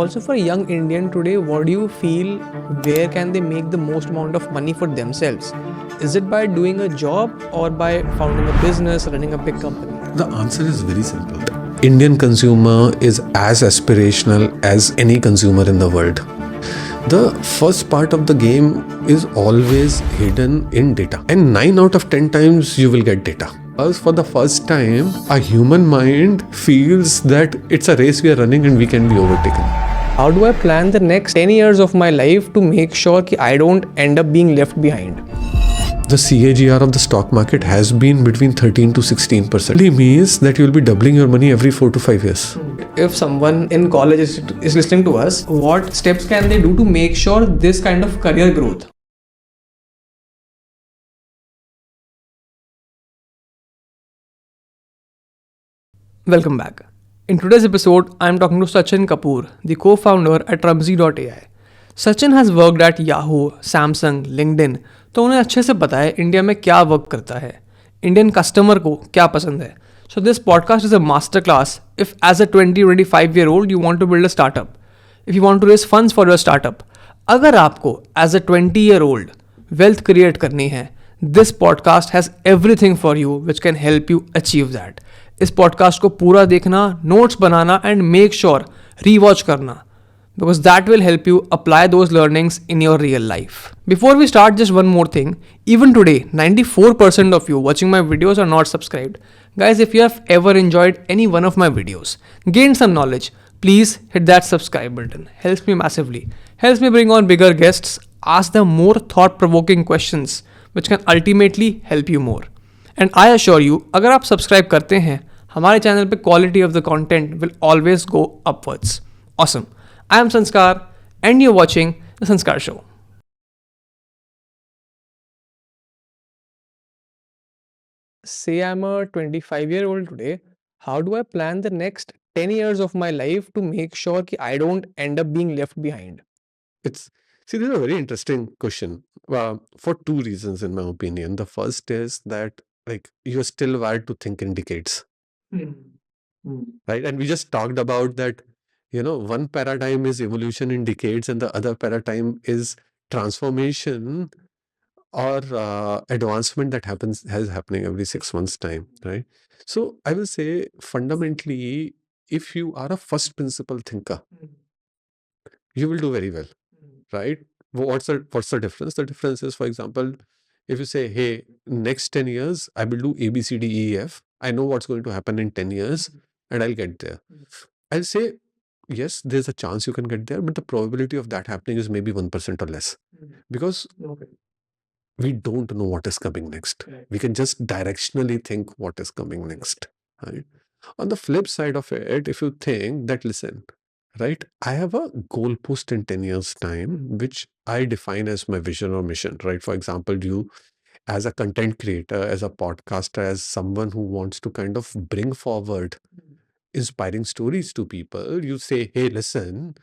Also, for a young Indian today, what do you feel? Where can they make the most amount of money for themselves? Is it by doing a job or by founding a business, running a big company? The answer is very simple. The Indian consumer is as aspirational as any consumer in the world. The first part of the game is always hidden in data, and 9 out of 10 times you will get data. As for the first time, a human mind feels that it's a race we are running and we can be overtaken. How do I plan the next 10 years of my life to make sure that I don't end up being left behind? The CAGR of the stock market has been between 13 to 16%. It means that you'll be doubling your money every 4 to 5 years. If someone in college is listening to us, what steps can they do to make sure this kind of career growth? Welcome back. In today's episode, I'm talking to Sachin Kapoor, the co-founder at Rumsey.ai. Sachin has worked at Yahoo, Samsung, LinkedIn, तो उन्हें अच्छे से पता है India में क्या work करता है, इंडियन कस्टमर को क्या पसंद है. So this podcast is a masterclass if as a 20-25-year-old you want to build a startup, if you want to raise funds for your startup. अगर आपको as a 20-year-old wealth create करनी है, this podcast has everything for you which can help you achieve that. इस podcast को पूरा देखना, notes banana and make sure rewatch करना, because that will help you apply those learnings in your real life. Before we start, just one more thing. Even today, 94% of you watching my videos are not subscribed. Guys, if you have ever enjoyed any one of my videos, gained some knowledge, please hit that subscribe button. Helps me massively. Helps me bring on bigger guests, ask them more thought-provoking questions, which can ultimately help you more. And I assure you, अगर आप subscribe करते हैं, हमारे channel पे quality of the content will always go upwards. Awesome. I am Sanskar and you're watching The Sanskar Show. Say I'm a 25-year-old today, how do I plan the next 10 years of my life to make sure that I don't end up being left behind? This is a very interesting question for two reasons, in my opinion. The first is that you're still wired to think in decades, right? And we just talked about that. One paradigm is evolution in decades, and the other paradigm is transformation or advancement that has happening every 6 months time, right? So I will say fundamentally, if you are a first principle thinker, you will do very well, right? What's the difference? The difference is, for example, if you say, hey, next 10 years I will do A, B, C, D, E, F, I know what's going to happen in 10 years and I'll get there. I'll say, yes, there's a chance you can get there, but the probability of that happening is maybe 1% or less, because we don't know what is coming next. We can just directionally think what is coming next, right? On the flip side of it, if you think that, listen, right, I have a goalpost in 10 years time, which I define as my vision or mission, right? For example, you as a content creator, as a podcaster, as someone who wants to kind of bring forward inspiring stories to people, you say, hey, listen,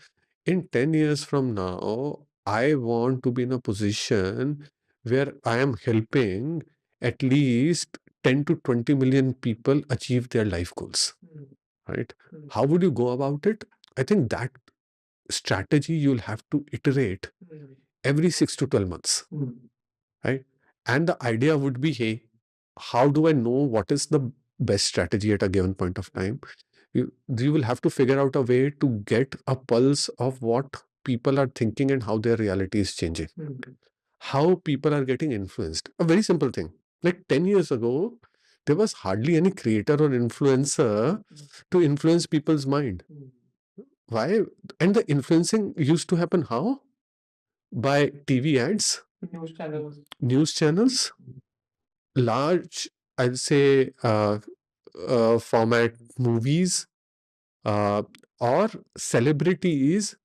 in 10 years from now, I want to be in a position where I am helping at least 10 to 20 million people achieve their life goals, right? How would you go about it? I think that strategy you'll have to iterate every 6 to 12 months, right? And the idea would be, hey, how do I know what is the best strategy at a given point of time? You will have to figure out a way to get a pulse of what people are thinking and how their reality is changing, how people are getting influenced. A very simple thing. Like 10 years ago, there was hardly any creator or influencer to influence people's mind. Why? And the influencing used to happen how? By TV ads, news channels, large, I'd say, format movies, or celebrities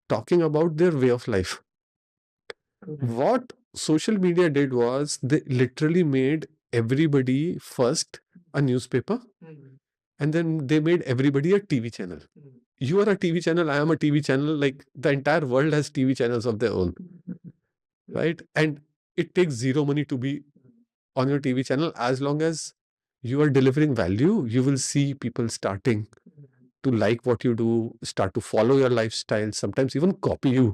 talking about their way of life. What social media did was they literally made everybody first a newspaper, and then they made everybody a TV channel. You are a TV channel, I am a TV channel, like the entire world has TV channels of their own, right? And it takes zero money to be on your TV channel. As long as you are delivering value, you will see people starting to like what you do, start to follow your lifestyle, sometimes even copy you.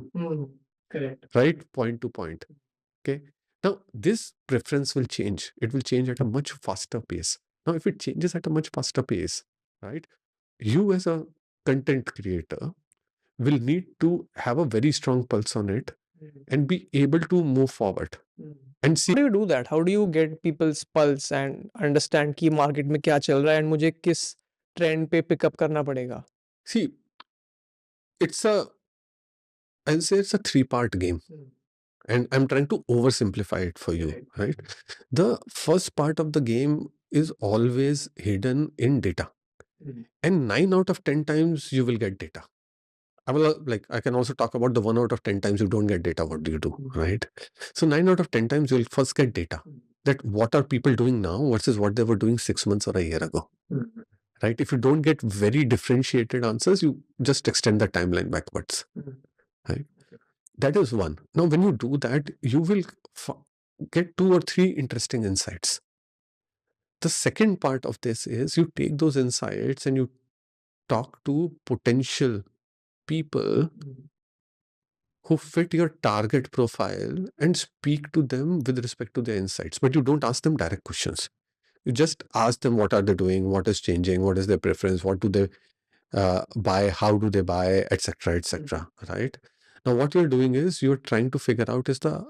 Correct. Right? Point to point. Okay. Now, this preference will change. It will change at a much faster pace. Now, if it changes at a much faster pace, right, you as a content creator will need to have a very strong pulse on it and be able to move forward and see. How do you do that? How do you get people's pulse and understand कि market में क्या चल रहा है and मुझे किस trend पे pick up करना पड़ेगा? See, I'll say it's a three-part game. And I'm trying to oversimplify it for you, right? The first part of the game is always hidden in data. And 9 out of 10 times you will get data. I can also talk about the 1 out of 10 times you don't get data. What do you do, right? So 9 out of 10 times you'll first get data. That what are people doing now versus what they were doing 6 months or a year ago, right? If you don't get very differentiated answers, you just extend the timeline backwards, right? That is one. Now, when you do that, you will get 2 or 3 interesting insights. The second part of this is you take those insights and you talk to potential people who fit your target profile and speak to them with respect to their insights. But you don't ask them direct questions. You just ask them what are they doing, what is changing, what is their preference, what do they buy, how do they buy, etc., etc. Right? Now, what you're doing is you're trying to figure out is the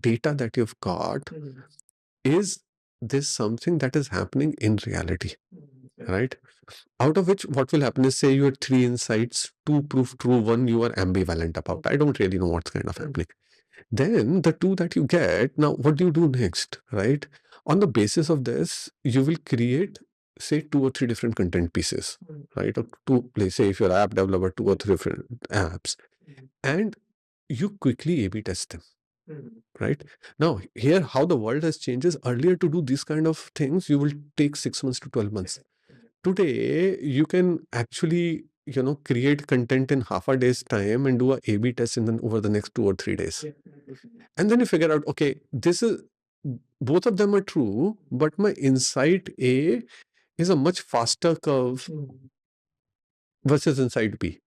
data that you've got, is this something that is happening in reality, right? Out of which, what will happen is, say you had 3 insights, 2 prove true, 1 you are ambivalent about. I don't really know what's kind of happening. Then the 2 that you get, now what do you do next, right? On the basis of this, you will create, say, 2 or 3 different content pieces, right? Or 2, let's say if you're an app developer, 2 or 3 different apps, and you quickly A/B test them, right? Now, here, how the world has changed is earlier to do these kind of things, you will take 6 months to 12 months. Today, you can actually, create content in half a day's time and do a A/B test over the next 2 or 3 days. And then you figure out, okay, both of them are true, but my insight A is a much faster curve versus insight B.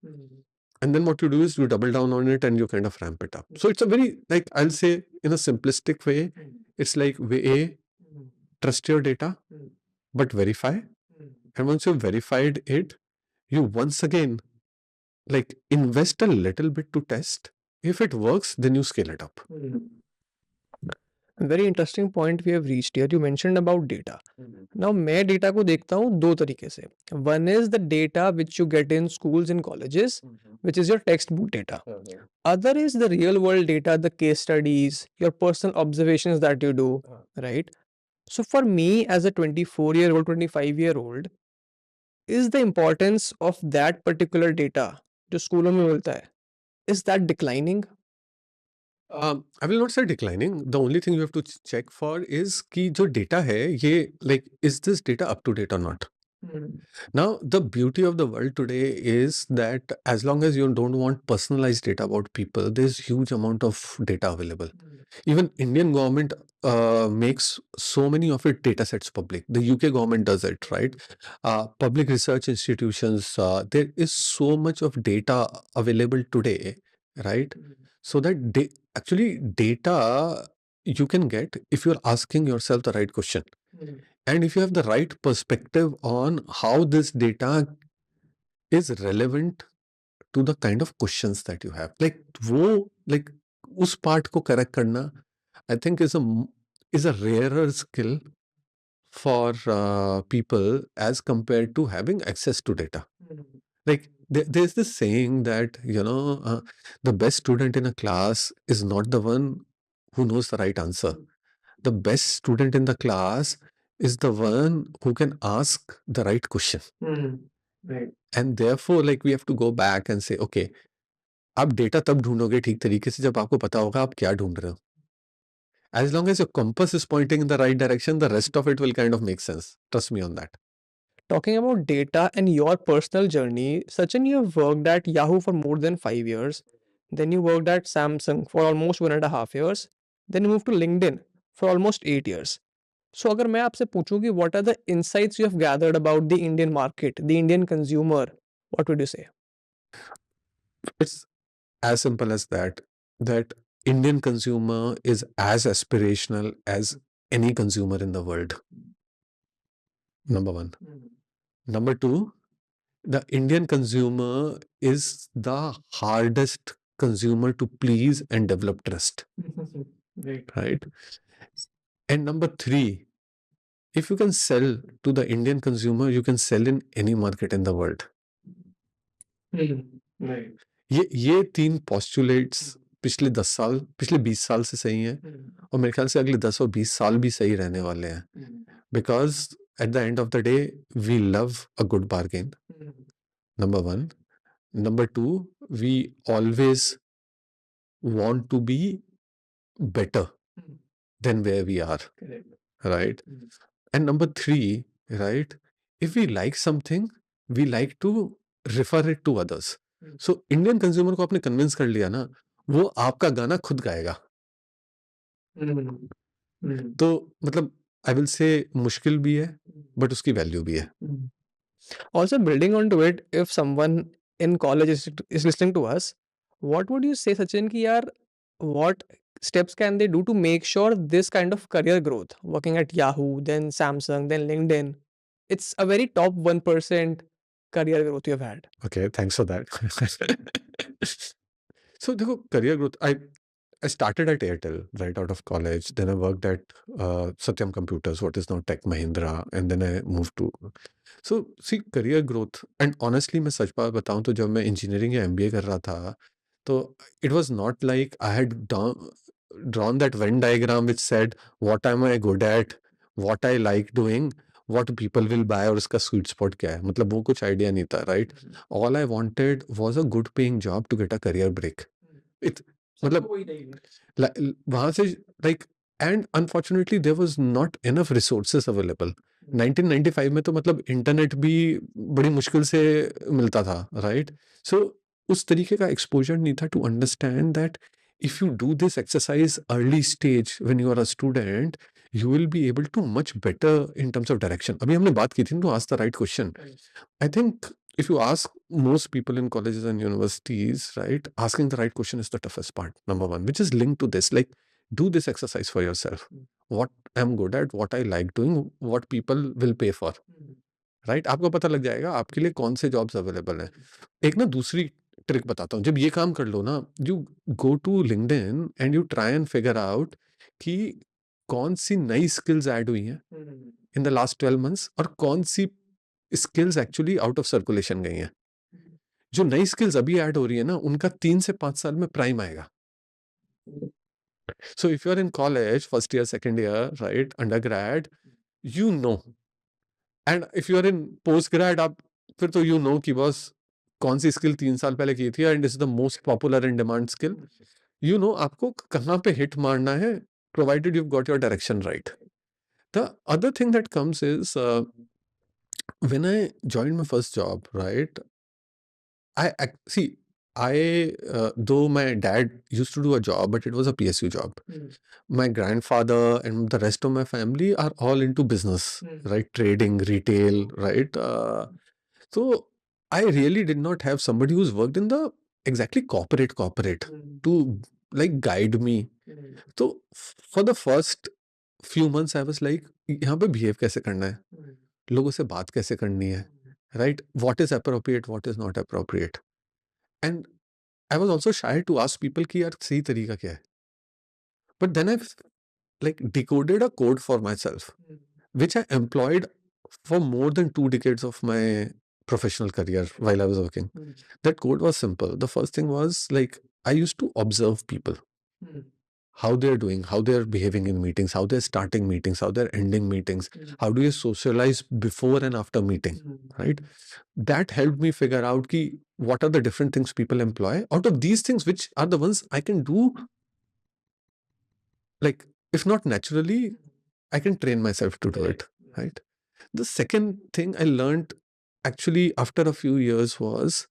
And then what you do is you double down on it and you kind of ramp it up. So it's a very, I'll say in a simplistic way, it's like way A, trust your data, but verify. And once you've verified it, you once again invest a little bit to test. If it works, then you scale it up. Very interesting point we have reached here. You mentioned about data. Now मैं data को देखता हूँ दो तरीके से. One is the data which you get in schools and colleges, which is your textbook data. Other is the real world data, the case studies, your personal observations that you do, right? So for me as a 24-year-old, 25-year-old, is the importance of that particular data जो स्कूलों में मिलता है, is that declining? I will not say declining. The only thing you have to check for is कि जो data है ये is this data up to date or not? Now, the beauty of the world today is that as long as you don't want personalized data about people, there's huge amount of data available. Even Indian government makes so many of its data sets public. The UK government does it, right? Public research institutions, there is so much of data available today, right? So that actually data you can get if you're asking yourself the right question. And if you have the right perspective on how this data is relevant to the kind of questions that you have, उस part को correct करना, I think is a rarer skill for people as compared to having access to data. There's this saying that the best student in a class is not the one who knows the right answer. The best student in the class is the one who can ask the right question. Right. And therefore, we have to go back and say, okay, आप data तब ढूंढोगे ठीक तरीके से जब आपको पता होगा आप क्या ढूंढ रहे हो. As long as your compass is pointing in the right direction, the rest of it will kind of make sense. Trust me on that. Talking about data and your personal journey, Sachin, you have worked at Yahoo for more than 5 years. Then you worked at Samsung for almost 1.5 years. Then you moved to LinkedIn for almost 8 years. So अगर मैं आपसे पूछूं कि what are the insights you have gathered about the Indian market, the Indian consumer, what would you say? It's as simple as that, that Indian consumer is as aspirational as any consumer in the world. Number one. Number two, the Indian consumer is the hardest consumer to please and develop trust. Right. And number three, if you can sell to the Indian consumer, you can sell in any market in the world. Right. ये तीन postulates पिछले 10 साल, पिछले 20 साल से सही हैं और मेरे ख्याल से अगले 10 और 20 साल भी सही रहने वाले हैं. Because at the end of the day, we love a good bargain. Number one. Number two, we always want to be better than where we are. Correct. Right? And number three, right, if we like something, we like to refer it to others. So Indian consumer को आपने convince कर लिया ना, वो आपका गाना खुद गाएगा. तो मतलब I will say मुश्किल भी है, but उसकी value भी है. Also, building onto it, if someone in college is listening to us, what would you say, Sachin, ki yaar, what steps can they do to make sure this kind of career growth, working at Yahoo, then Samsung, then LinkedIn, it's a very top 1% career growth you've had? Okay, thanks for that. So देखो career growth, I started at Airtel right out of college. Then I worked at Satyam Computers, what is now Tech Mahindra, and then I moved to. So see career growth, and honestly मैं सच बात बताऊं तो जब मैं engineering या MBA कर रहा था, तो it was not like I had drawn that Venn diagram which said what am I good at, what I like doing, what people will buy और उसका sweet spot क्या है. मतलब वो कुछ idea नहीं था, right? All I wanted was a good paying job to get a career break. It मतलब वहां से like, and unfortunately there was not enough resources available. 1995 में तो मतलब इंटरनेट भी बड़ी मुश्किल से मिलता था, right? So उस तरीके का exposure नहीं था to understand that if you do this exercise early stage when you are a student, you will be able to much better in terms of direction. अभी हमने बात की थी to ask the right question. I think if you ask most people in colleges and universities, right, asking the right question is the toughest part, number one, which is linked to this. Like, do this exercise for yourself. What I'm good at, what I like doing, what people will pay for. Right आपको पता लग जाएगा आपके लिए कौन से jobs available हैं. एक ना दूसरी ट्रिक बताता हूँ. जब ये काम कर लो ना, you go to LinkedIn and you try and figure out कि कौन सी नई स्किल्स ऐड हुई हैं इन द लास्ट 12 मंथ्स और कौन सी skills actually out of circulation गई हैं. जो नई स्किल्स अभी ऐड हो रही है ना, उनका 3 से 5 साल में प्राइम आएगा. So if you are in college first year second year right undergrad, you know, and if you are in postgrad, आप फिर तो यू नो कि बस कौन सी स्किल 3 साल पहले की थी and is the most popular in demand skill. You know आपको कहाँ पे हिट मारना है, provided you got your direction right. The other thing that comes is when I joined my first job, right, though my dad used to do a job, but it was a PSU job. My grandfather and the rest of my family are all into business, right? Trading, retail, right? So I really did not have somebody who's worked in the exactly corporate to like guide me. So for the first few months, I was like, यहाँ पे behave कैसे करना है, लोगों से बात कैसे करनी है, right? What is appropriate, what is not appropriate. And I was also shy to ask people कि यार सही तरीका क्या है. But then I like decoded a code for myself, which I employed for more than 2 decades of my professional career while I was working. That code was simple. The first thing was like I used to observe people, how they're doing, how they're behaving in meetings, how they're starting meetings, how they're ending meetings, how do you socialize before and after meeting, right? That helped me figure out ki, what are the different things people employ. Out of these things, which are the ones I can do, like, if not naturally, I can train myself to do it, right? The second thing I learned actually after a few years was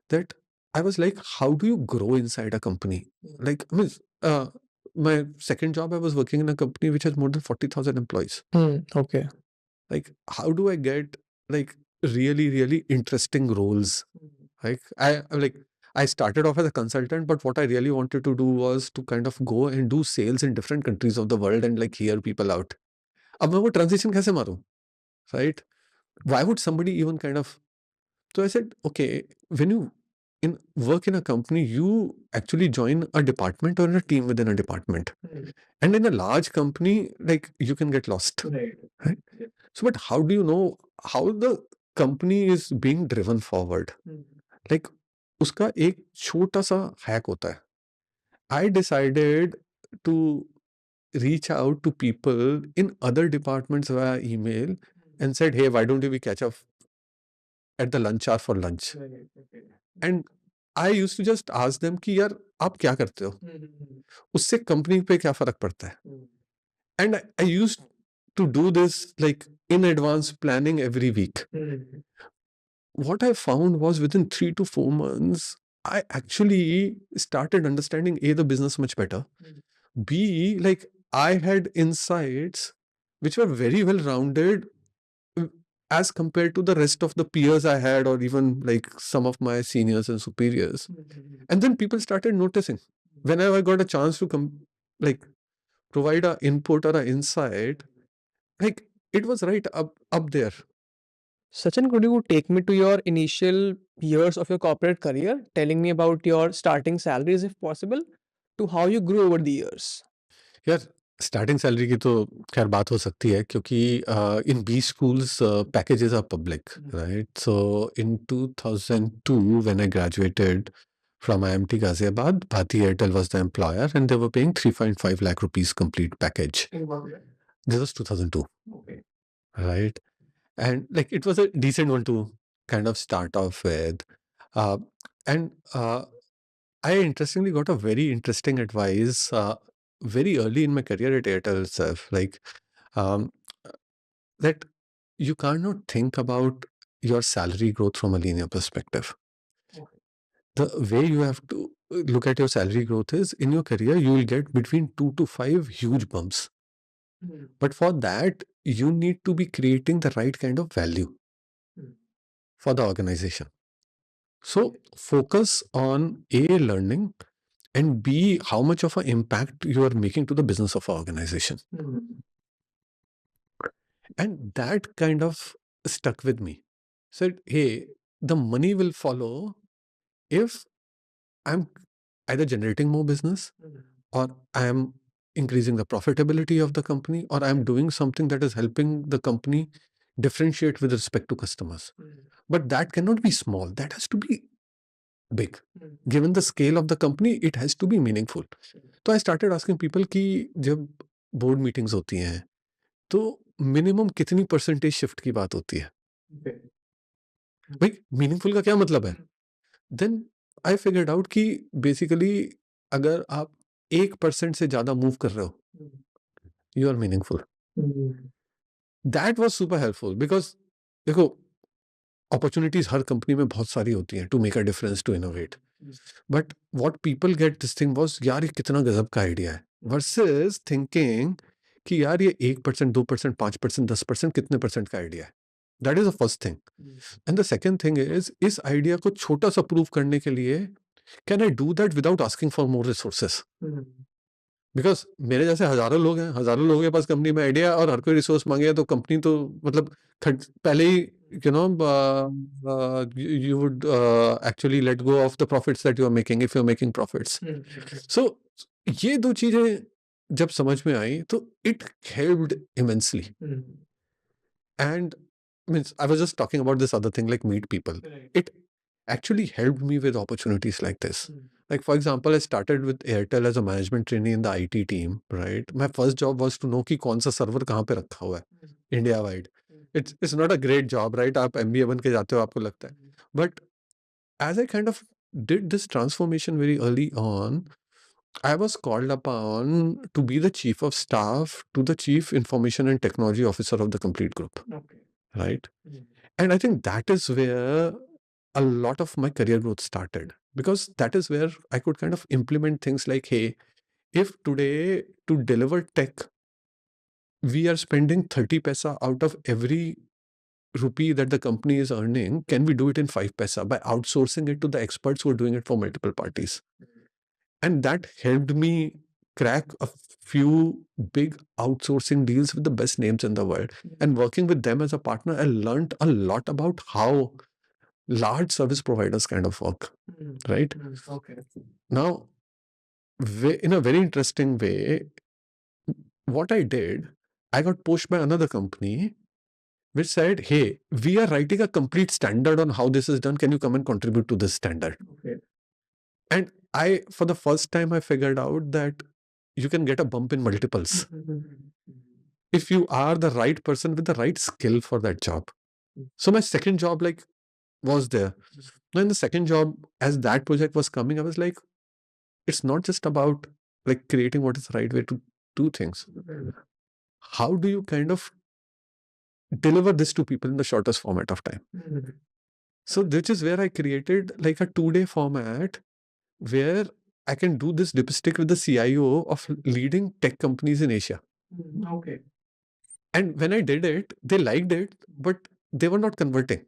that I was like, how do you grow inside a company? Like, I mean, my second job, I was working in a company which has more than 40,000 employees. Okay. Like, how do I get, like, really, really interesting roles. Like I started off as a consultant, but what I really wanted to do was to kind of go and do sales in different countries of the world and like hear people out. अब मैं वो transition कैसे मारूं, right? Why would somebody even kind of? So I said, okay, when you work in a company, you actually join a department or a team within a department. And in a large company, like you can get lost. Right? So, but how do you know how the company is being driven forward? Like, उसका एक छोटा सा hack होता है. I decided to reach out to people in other departments via email and said, hey, why don't we catch up at the lunch hour for lunch? And I used to just ask them कि यार आप क्या करते हो? उससे company पे क्या फर्क पड़ता है? And I used to do this like in advance planning every week. What I found was within 3 to 4 months, I actually started understanding A, the business much better. B, like I had insights which were very well rounded as compared to the rest of the peers I had, or even like some of my seniors and superiors. And then people started noticing whenever I got a chance to like provide a input or an insight, like it was right up there. Sachin, could you take me to your initial years of your corporate career, telling me about your starting salaries if possible, to how you grew over the years? यार starting salary की तो खैर बात हो सकती है क्योंकि in B schools packages are public, right? So in 2002 when I graduated from IMT Ghaziabad, Bharti Airtel was the employer, and they were paying 3.5 lakh rupees complete package. This was 2002, right? And like it was a decent one to kind of start off with. Uh, and I interestingly got a very interesting advice very early in my career at Airtel itself. Like um, that you cannot think about your salary growth from a linear perspective. The way you have to look at your salary growth is in your career, you will get between 2 to 5 huge bumps. But for that, you need to be creating the right kind of value for the organization. So focus on A, learning, and B, how much of an impact you are making to the business of an organization. And that kind of stuck with me. Said, hey, the money will follow if I'm either generating more business or I am increasing the profitability of the company or I'm doing something that is helping the company differentiate with respect to customers. But that cannot be small. That has to be big. Given the scale of the company, it has to be meaningful. So I started asking people कि जब board meetings होती हैं तो minimum कितनी percentage shift की बात होती है? भाई मीनिंगफुल का क्या मतलब है? देन आई फिगर्ड आउट कि बेसिकली अगर आप 1% से ज्यादा मूव कर रहे हो, you are meaningful. That was super helpful because देखो अपॉर्चुनिटीज हर कंपनी में बहुत सारी होती हैं to make a difference, to innovate. But what people get this thing was यार ये कितना गजब का आइडिया है वर्सेस थिंकिंग कि यार ये 1%, 2%, 5%, 10% कितने परसेंट का आइडिया है. That is the first thing. And the second thing is इस आइडिया को छोटा सा प्रूव करने के लिए can I do that without asking for more resources? Because मेरे जैसे हजारों लोगों के पास कंपनी में आइडिया और हर कोई रिसोर्स मांगे तो कंपनी तो मतलब पहले ही you know you would actually let go of the profits that you are making if you're making profits. So ये दो चीजें जब समझ में आई तो it helped immensely. And means I was just talking about this other thing like meet people. It actually helped me with opportunities like this. Like for example, I started with Airtel as a management trainee in the IT team, right? My first job was to know कि कौन सा server कहाँ पे रखा हुआ है India wide. It's not a great job, right? आप MBA बन के जाते हो आपको लगता है. But as I kind of did this transformation very early on, I was called upon to be the chief of staff to the chief information and technology officer of the complete group. Right? And I think that is where a lot of my career growth started, because that is where I could kind of implement things like, hey, if today to deliver tech, we are spending 30 paisa out of every rupee that the company is earning, can we do it in 5 paisa by outsourcing it to the experts who are doing it for multiple parties? And that helped me crack a few big outsourcing deals with the best names in the world. And working with them as a partner, I learned a lot about how large service providers kind of work, right? Okay. Now, in a very interesting way, what I did, I got pushed by another company which said, hey, we are writing a complete standard on how this is done. Can you come and contribute to this standard? Okay. And for the first time, I figured out that you can get a bump in multiples if you are the right person with the right skill for that job. So my second job was there. Now in the second job, as that project was coming, I was like, it's not just about creating what is the right way to do things. How do you kind of deliver this to people in the shortest format of time? So this is where I created a 2-day format where I can do this dipstick with the CIO of leading tech companies in Asia. Okay. And when I did it, they liked it, but they were not converting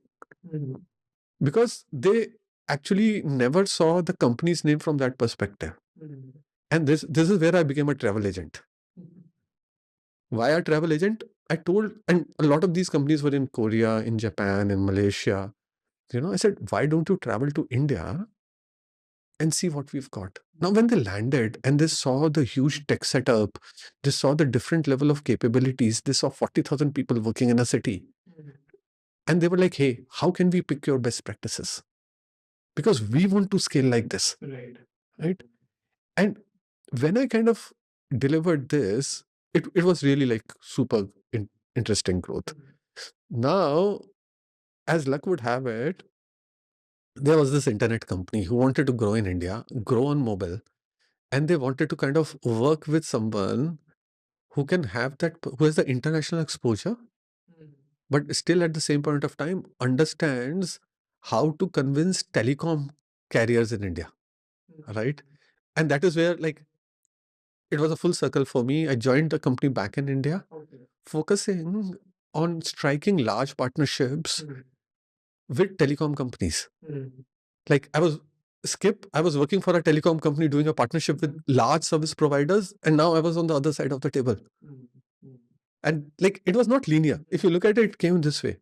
because they actually never saw the company's name from that perspective. And this is where I became a travel agent. Why a travel agent? And a lot of these companies were in Korea, in Japan, in Malaysia. I said, why don't you travel to India and see what we've got? Now, when they landed and they saw the huge tech setup, they saw the different level of capabilities, they saw 40,000 people working in a city. And they were like, hey, how can we pick your best practices? Because we want to scale like this. Right? And when I kind of delivered this, it was really super interesting growth. Now, as luck would have it, there was this internet company who wanted to grow in India, grow on mobile, and they wanted to kind of work with someone who can have who has the international exposure, but still at the same point of time understands how to convince telecom carriers in India, right? And that is where it was a full circle for me. I joined the company back in India, focusing on striking large partnerships with telecom companies. I was working for a telecom company doing a partnership with large service providers, and now I was on the other side of the table. And it was not linear. If you look at it, it came this way.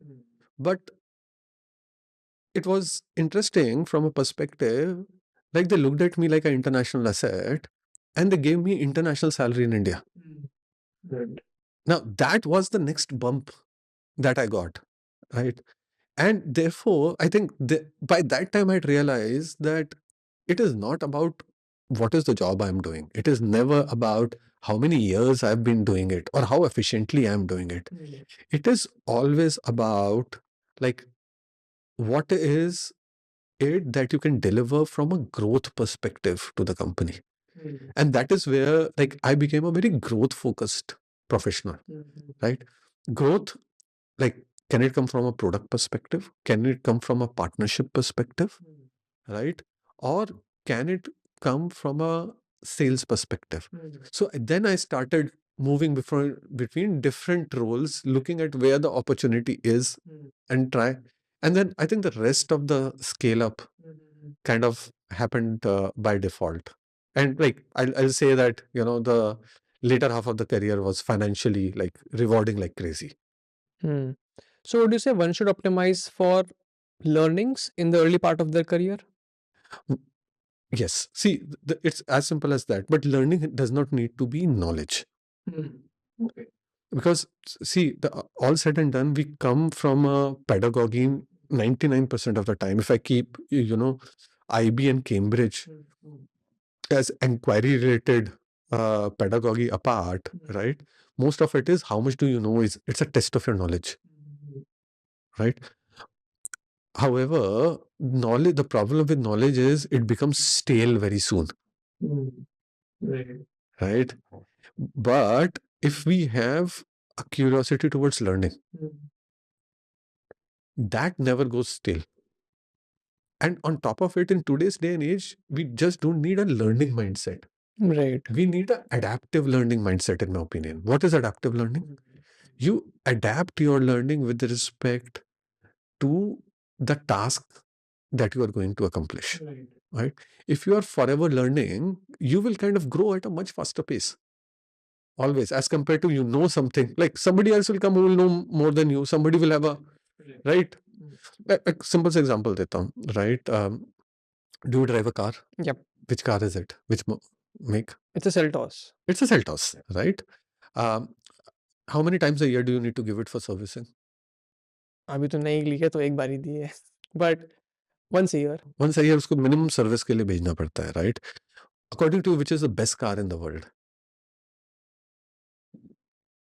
But it was interesting from a perspective, they looked at me like an international asset, and they gave me international salary in India. Now, that was the next bump that I got, right? And therefore, I think by that time, I'd realized that it is not about what is the job I'm doing. It is never about how many years I've been doing it or how efficiently I'm doing it. It is always about what is it that you can deliver from a growth perspective to the company. And that is where I became a very growth focused professional, right? Growth, can it come from a product perspective? Can it come from a partnership perspective, right? Or can it come from a sales perspective? So then I started moving between different roles, looking at where the opportunity is and try. And then I think the rest of the scale up kind of happened by default. And I'll say that, the later half of the career was financially rewarding like crazy. So would you say one should optimize for learnings in the early part of their career? Yes. See, it's as simple as that. But learning does not need to be knowledge. Okay. Because, see, all said and done, we come from a pedagogy 99% of the time. If I keep, IB and Cambridge as inquiry related pedagogy apart, right? Most of it is how much do you know it's a test of your knowledge, right? However, the problem with knowledge is it becomes stale very soon, right? But if we have a curiosity towards learning, that never goes stale. And on top of it, in today's day and age, we just don't need a learning mindset. Right. We need an adaptive learning mindset, in my opinion. What is adaptive learning? You adapt your learning with respect to the task that you are going to accomplish. Right? If you are forever learning, you will kind of grow at a much faster pace. Always, as compared to something, like somebody else will come who will know more than you. Somebody will have a, right? A simple example deta hun, right? Do you drive a car? Yep. Which car is it? Which make? It's a Seltos. It's a Seltos, right? Um, how many times a year do you need to give it for servicing? अभी तो नहीं ली है तो एक बार ही दी है but once a year. Once a year उसको minimum service के लिए भेजना पड़ता है, right? According to you, which is the best car in the world?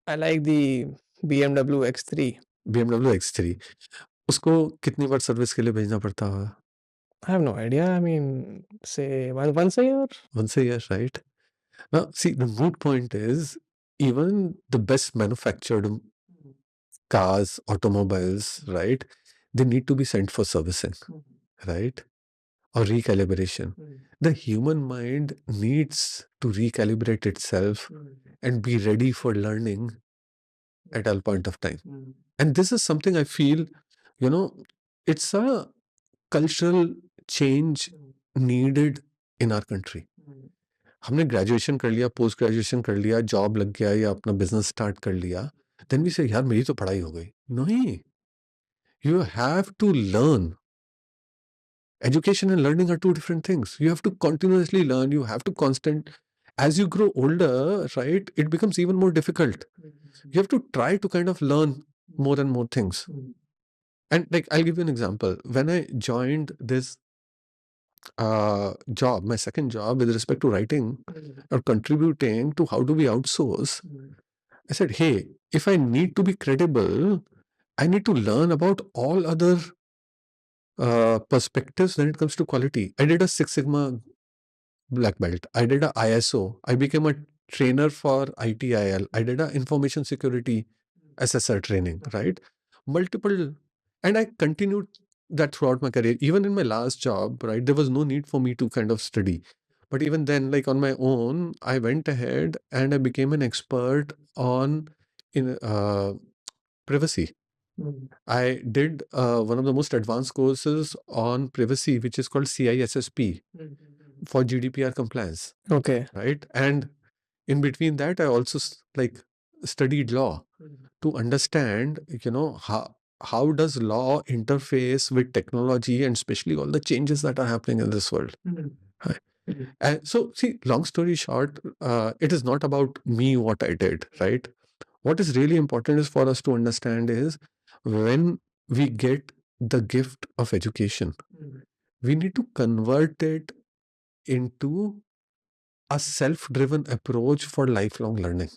I like the BMW X3. BMW X3. उसको कितनी बार सर्विस के लिए भेजना पड़ता है? I have no idea. I mean, say once a year. Once a year, right? Now, see, the moot point is even the best manufactured cars, automobiles, right? They need to be sent for servicing, right? Or recalibration. The human mind needs to recalibrate itself and be ready for learning at all point of time. And this is something I feel, it's a cultural change needed in our country. हमने graduation कर लिया, post graduation कर लिया, job लग गया या अपना business start कर लिया, देन वी से यार मेरी तो पढ़ाई हो गई. नहीं, you have to learn. Education and learning are two different things. You have to continuously learn. You have to as you grow older, right, it becomes even more difficult. You have to try to kind of learn more and more things. And like, I'll give you an example. When I joined this job, my second job with respect to writing or contributing to how do we outsource, I said, hey, if I need to be credible, I need to learn about all other perspectives when it comes to quality. I did a Six Sigma black belt. I did a ISO. I became a trainer for ITIL. I did a information security assessor training, right? Multiple, and I continued that throughout my career. Even in my last job, right, there was no need for me to kind of study. But even then, like on my own, I went ahead and I became an expert on privacy. I did one of the most advanced courses on privacy, which is called CISSP for GDPR compliance. Okay. Right. And in between that, I also studied law to understand, how does law interface with technology and especially all the changes that are happening in this world. Right. And so, see, long story short, it is not about me, what I did, right? What is really important is for us to understand is when we get the gift of education, we need to convert it into a self-driven approach for lifelong learning.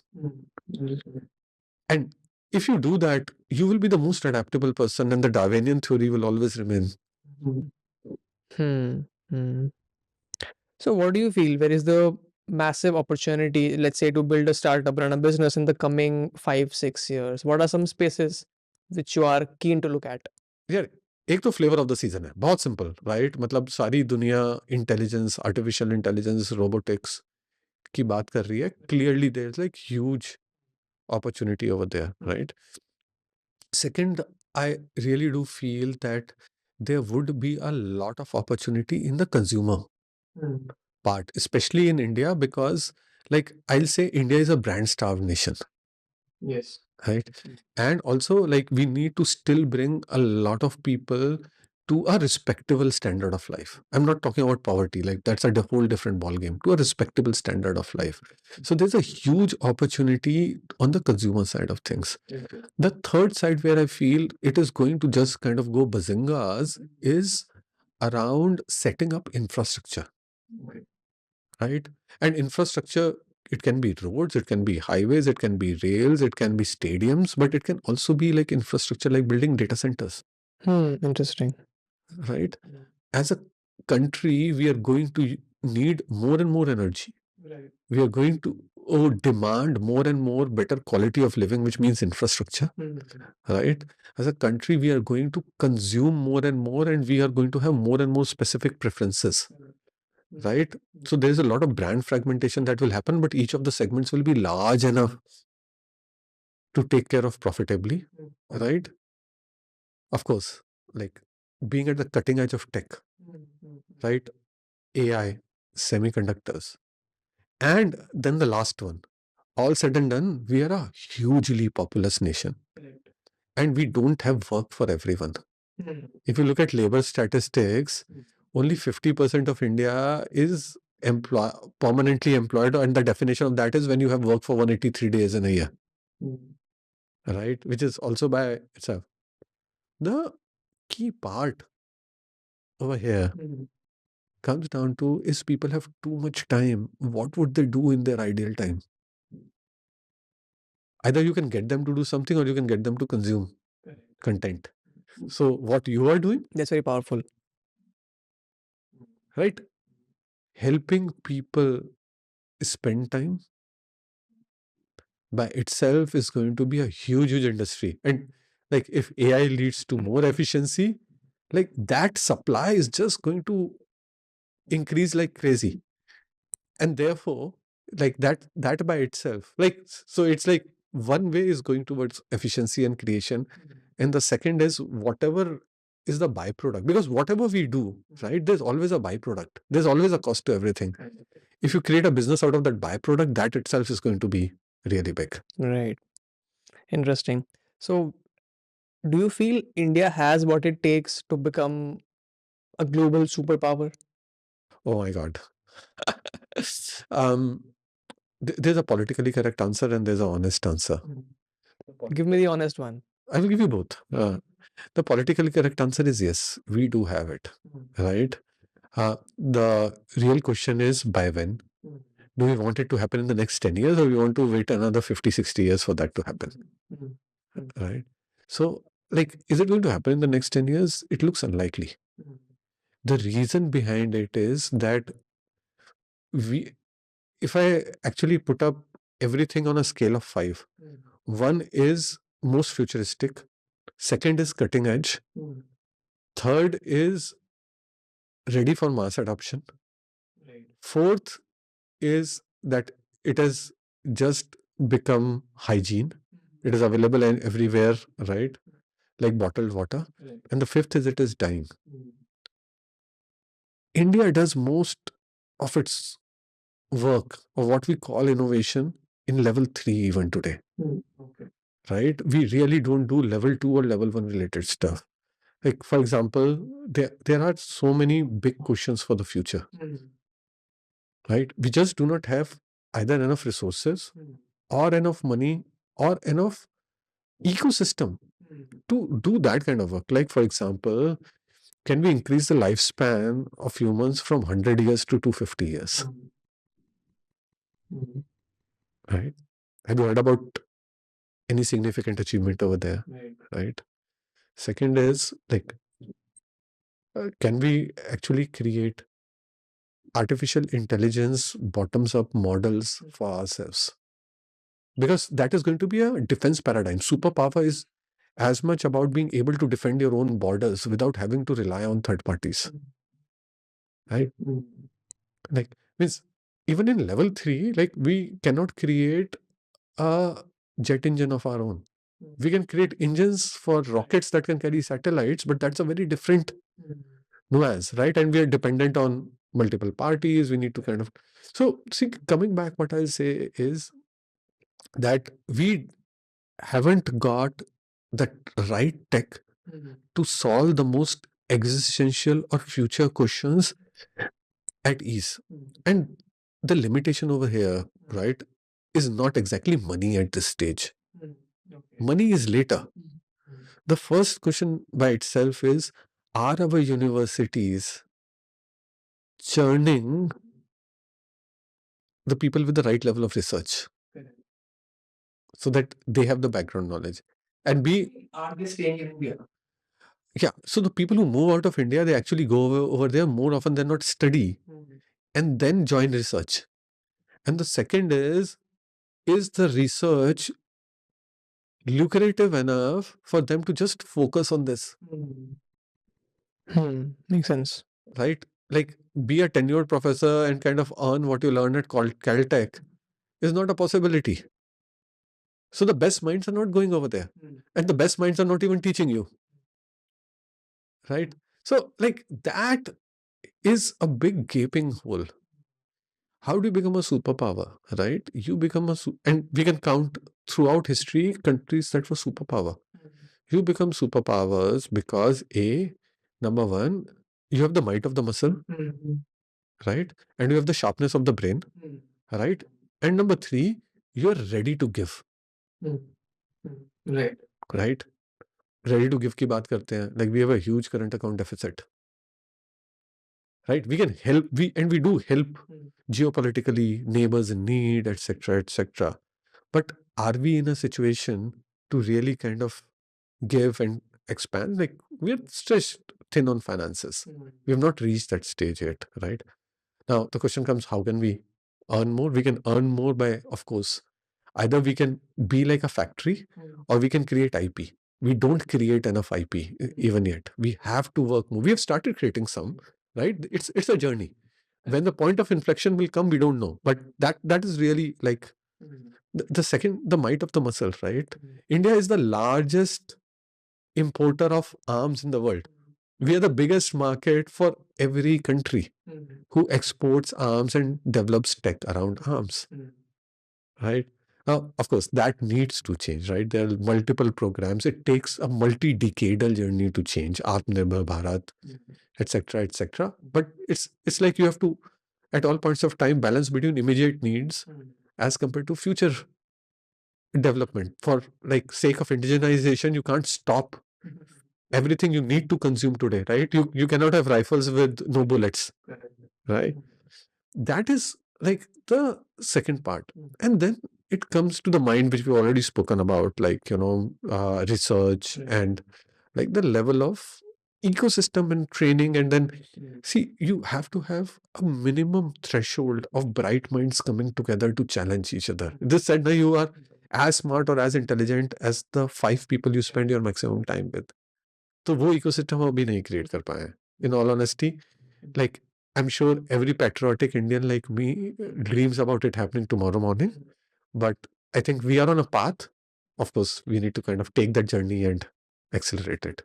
And if you do that, you will be the most adaptable person and the Darwinian theory will always remain. So what do you feel? Where is the massive opportunity, let's say, to build a startup, run a business in the coming 5-6 years? What are some spaces which you are keen to look at? यार एक तो flavour of the season है, बहुत simple, right? मतलब सारी दुनिया intelligence, artificial intelligence, robotics की बात कर रही है. Clearly there is like huge opportunity over there, right? Second, I really do feel that there would be a lot of opportunity in the consumer part, especially in India, because like I'll say India is a brand starved nation. Yes. Right. And also like we need to still bring a lot of people to a respectable standard of life. I'm not talking about poverty, like that's a whole different ballgame, to a respectable standard of life. So there's a huge opportunity on the consumer side of things. The third side where I feel it is going to just kind of go bazingas is around setting up infrastructure. Right? And infrastructure, it can be roads, it can be highways, it can be rails, it can be stadiums, but it can also be like infrastructure like building data centers. Interesting. Right? As a country, we are going to need more and more energy. Right. We are going to demand more and more better quality of living, which means infrastructure. Right? As a country, we are going to consume more and we are going to have more and more specific preferences. Right? So there's a lot of brand fragmentation that will happen, but each of the segments will be large enough to take care of profitably. Right? Of course. like being at the cutting edge of tech, right? AI, semiconductors. And then the last one, all said and done, we are a hugely populous nation and we don't have work for everyone. If you look at labor statistics, only 50% of India is permanently employed, and the definition of that is when you have work for 183 days in a year, right? Which is also by itself. The key part over here comes down to is people have too much time. What would they do in their ideal time? Either you can get them to do something or you can get them to consume content. So what you are doing, That's very powerful. right? Helping people spend time by itself is going to be a huge, huge industry. And like if AI leads to more efficiency, like that supply is just going to increase like crazy. And therefore, like that by itself, like so it's like one way is going towards efficiency and creation. And the second is whatever is the byproduct. Because whatever we do, right, there's always a byproduct. There's always a cost to everything. If you create a business out of that byproduct, that itself is going to be really big. Right. Interesting. So, do you feel India has what it takes to become a global superpower? Oh my God. um, there's a politically correct answer and there's an honest answer. Give me the honest one. I will give you both. The politically correct answer is yes, we do have it, right? The real question is by when? Do we want it to happen in the next 10 years or we want to wait another 50, 60 years for that to happen, right? So, like, is it going to happen in the next 10 years? It looks unlikely. The reason behind it is that we, if I actually put up everything on a scale of 5, one is most futuristic, second is cutting edge, third is ready for mass adoption, fourth is that it has just become hygiene. It is available everywhere, right? Like bottled water. And the fifth is it is dying. India does most of its work or what we call innovation in level 3 even today, right? We really don't do level 2 or level 1 related stuff. Like, for example, there are so many big questions for the future, right? We just do not have either enough resources or enough money or enough ecosystem to do that kind of work. Like, for example, can we increase the lifespan of humans from 100 years to 250 years? Right? Have you heard about any significant achievement over there? Right? Second is like, can we actually create artificial intelligence bottoms up models for ourselves? Because that is going to be a defense paradigm. Superpower is as much about being able to defend your own borders without having to rely on third parties. Right? Like, means even in level 3, like we cannot create a jet engine of our own. We can create engines for rockets that can carry satellites, but that's a very different nuance, right? And we are dependent on multiple parties. We need to kind of. So, see, coming back, what I'll say is that we haven't got the right tech to solve the most existential or future questions at ease. And the limitation over here, right, is not exactly money at this stage. Money is later. The first question by itself is, are our universities churning the people with the right level of research so that they have the background knowledge? And B, are they staying in India? Yeah, so the people who move out of India, they actually go over there more often than not, study and then join research. And the second is the research lucrative enough for them to just focus on this, Makes sense. right? Like, be a tenured professor and kind of earn what you learn at Caltech is not a possibility. So the best minds are not going over there. And the best minds are not even teaching you. right? So like that is a big gaping hole. How do you become a superpower, right? You become and we can count throughout history countries that were superpower. You become superpowers because number one, you have the might of the muscle, right? And you have the sharpness of the brain, right? And number three, you're ready to give, Right. right? Ready to give की बात करते हैं. Like we have a huge current account deficit, right? We can help, we do help geopolitically, neighbors in need, etc., etc. But are we in a situation to really kind of give and expand? Like we're stretched thin on finances. We have not reached that stage yet, right? Now the question comes, how can we earn more? We can earn more by, of course, either we can be like a factory or we can create IP. We don't create enough IP even yet. We have to work more. We have started creating some, right? It's a journey. When the point of inflection will come, we don't know. But that is really like the second, the might of the muscle, right? India is the largest importer of arms in the world. We are the biggest market for every country who exports arms and develops tech around arms, right? Now, of course, that needs to change, right? There are multiple programs. It takes a multi-decadal journey to change, Atmanirbhar Bharat, etc., etc. But it's like you have to, at all points of time, balance between immediate needs as compared to future development. For like sake of indigenization, you can't stop everything you need to consume today, right? You cannot have rifles with no bullets, right? That is like the second part. And then it comes to the mind, which we've already spoken about, like, research and like the level of ecosystem and training. And then see, you have to have a minimum threshold of bright minds coming together to challenge each other. This said, now you are as smart or as intelligent as the 5 people you spend your maximum time with. तो वो ecosystem हम अभी नहीं create कर पाए हैं. In all honesty, like I'm sure every patriotic Indian like me dreams about it happening tomorrow morning. But I think we are on a path. Of course, we need to kind of take that journey and accelerate it.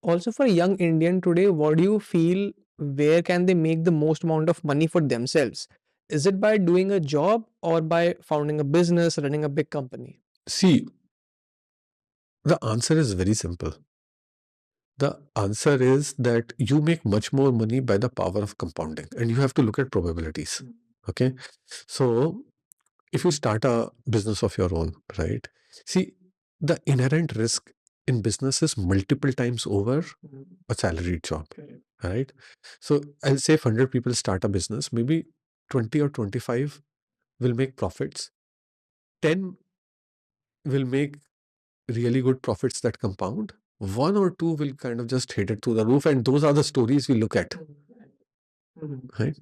Also, for a young Indian today, what do you feel? Where can they make the most amount of money for themselves? Is it by doing a job or by founding a business, running a big company? See, the answer is very simple. The answer is that you make much more money by the power of compounding, and you have to look at probabilities. Okay. So if you start a business of your own, right? See, the inherent risk in business is multiple times over a salaried job, right? So I'll say if 100 people start a business, maybe 20 or 25 will make profits, 10 will make really good profits that compound, one or two will kind of just hit it through the roof, and those are the stories we look at, right?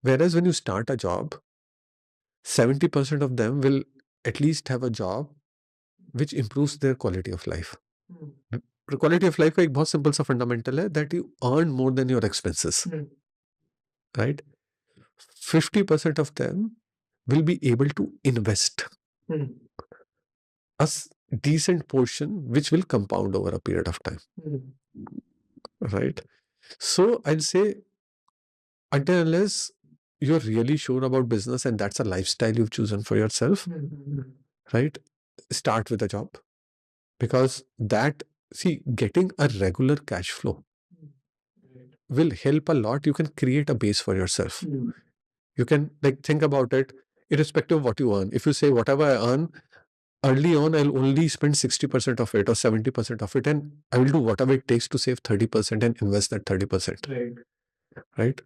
Whereas when you start a job, 70% of them will at least have a job which improves their quality of life. Quality of life का एक बहुत simple सा fundamental है that you earn more than your expenses, right? 50% of them will be able to invest a decent portion which will compound over a period of time, right? So I'll say until unless you're really sure about business and that's a lifestyle you've chosen for yourself, right? Start with a job, because that, see, getting a regular cash flow will help a lot. You can create a base for yourself. You can like think about it irrespective of what you earn. If you say whatever I earn, early on I'll only spend 60% of it or 70% of it, and I will do whatever it takes to save 30% and invest that 30%. Right?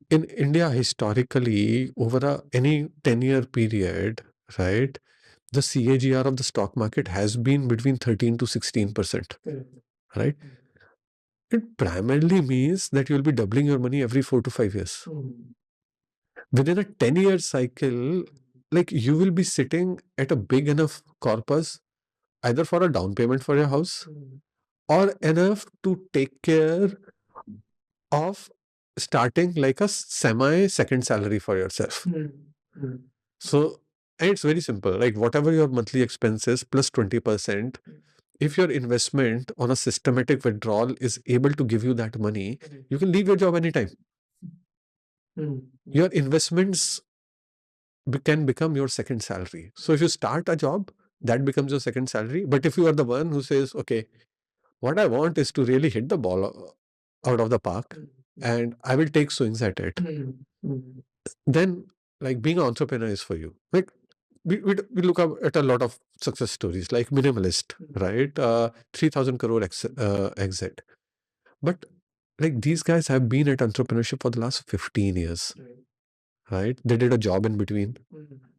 In India, historically, over any 10-year period, right, the CAGR of the stock market has been between 13 to 16%. Right? It primarily means that you'll be doubling your money every 4 to 5 years. Within a 10-year cycle, like you will be sitting at a big enough corpus either for a down payment for your house or enough to take care of starting like a semi second salary for yourself. So, and it's very simple, like whatever your monthly expenses plus 20%, if your investment on a systematic withdrawal is able to give you that money, you can leave your job anytime. Your investments can become your second salary. So if you start a job, that becomes your second salary. But if you are the one who says, okay, what I want is to really hit the ball out of the park and I will take swings at it, then like being an entrepreneur is for you. Like we look up at a lot of success stories like minimalist, right? 3,000 crore exit. But like these guys have been at entrepreneurship for the last 15 years, right? They did a job in between.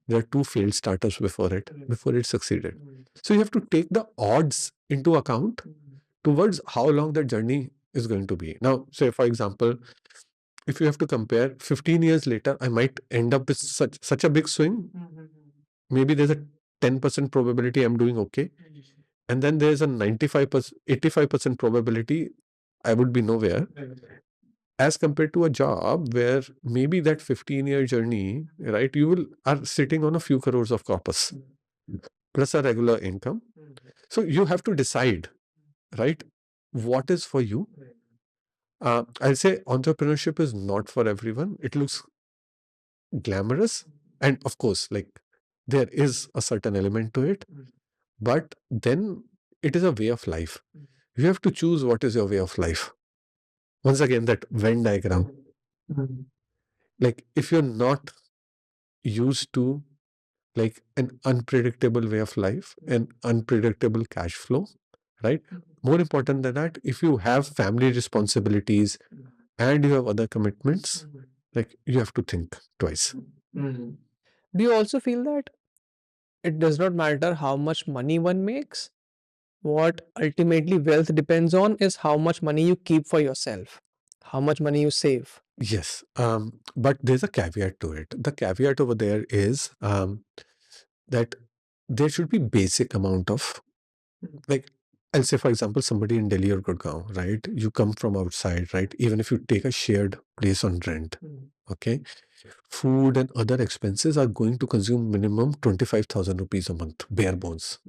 There are two failed startups before it succeeded. So you have to take the odds into account towards how long that journey is going to be. Now, say for example, if you have to compare 15 years later, I might end up with such a big swing. Maybe there's a 10% probability I'm doing okay. And then there's a 95%, 85% probability I would be nowhere. As compared to a job where maybe that 15-year journey, right, you are sitting on a few crores of corpus plus a regular income. So you have to decide, right, what is for you. I'll say entrepreneurship is not for everyone. It looks glamorous. And of course, like there is a certain element to it, but then it is a way of life. You have to choose what is your way of life. Once again, that Venn diagram. Like if you're not used to like an unpredictable way of life and unpredictable cash flow, right? More important than that, if you have family responsibilities and you have other commitments, like you have to think twice. Do you also feel that it does not matter how much money one makes? What ultimately wealth depends on is how much money you keep for yourself, how much money you save. Yes, but there's a caveat to it. The caveat over there is that there should be basic amount of like I'll say for example somebody in Delhi or Gurgaon, right? You come from outside, right? Even if you take a shared place on rent, okay, food and other expenses are going to consume minimum 25,000 rupees a month, bare bones,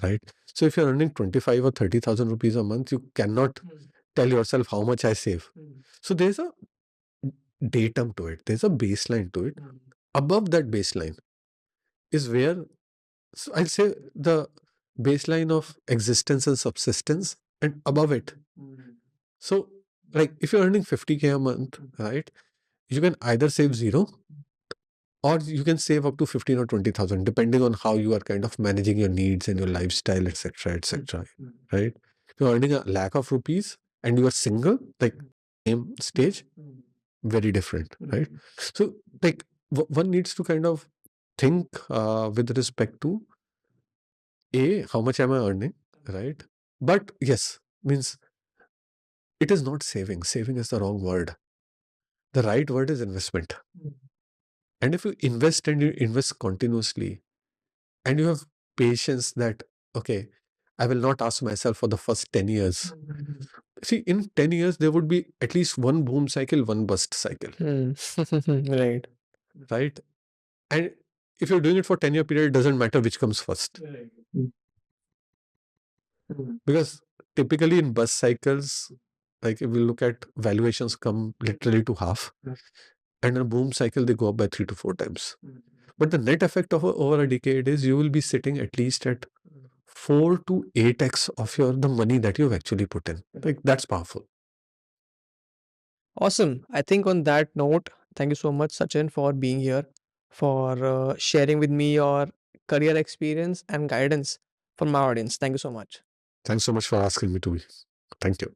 right? So if you're earning 25 or 30,000 rupees a month, you cannot tell yourself how much I save. So there's a datum to it. There's a baseline to it. Above that baseline is where, so I'll say the baseline of existence and subsistence, and above it. So, like if you're earning 50K a month, right, you can either save zero or you can save up to 15 or 20,000, depending on how you are kind of managing your needs and your lifestyle, etc., etc. Right? If you're earning a lakh of rupees and you are single, like same stage, very different, right? So, like one needs to kind of think with respect to how much am I earning, right? But yes, means it is not saving. Saving is the wrong word. The right word is investment. And if you invest and you invest continuously and you have patience that, okay, I will not ask myself for the first 10 years. See, in 10 years, there would be at least one boom cycle, one bust cycle, Right. right? And if you're doing it for 10-year period, it doesn't matter which comes first. Because typically in bus cycles, like if we look at valuations come literally to half, and in a boom cycle, they go up by 3 to 4 times. But the net effect of over a decade is you will be sitting at least at 4 to 8x of the money that you've actually put in. Like that's powerful. Awesome. I think on that note, thank you so much, Sachin, for being here, for sharing with me your career experience and guidance for my audience. Thank you so much. Thanks so much for asking me to be. Thank you.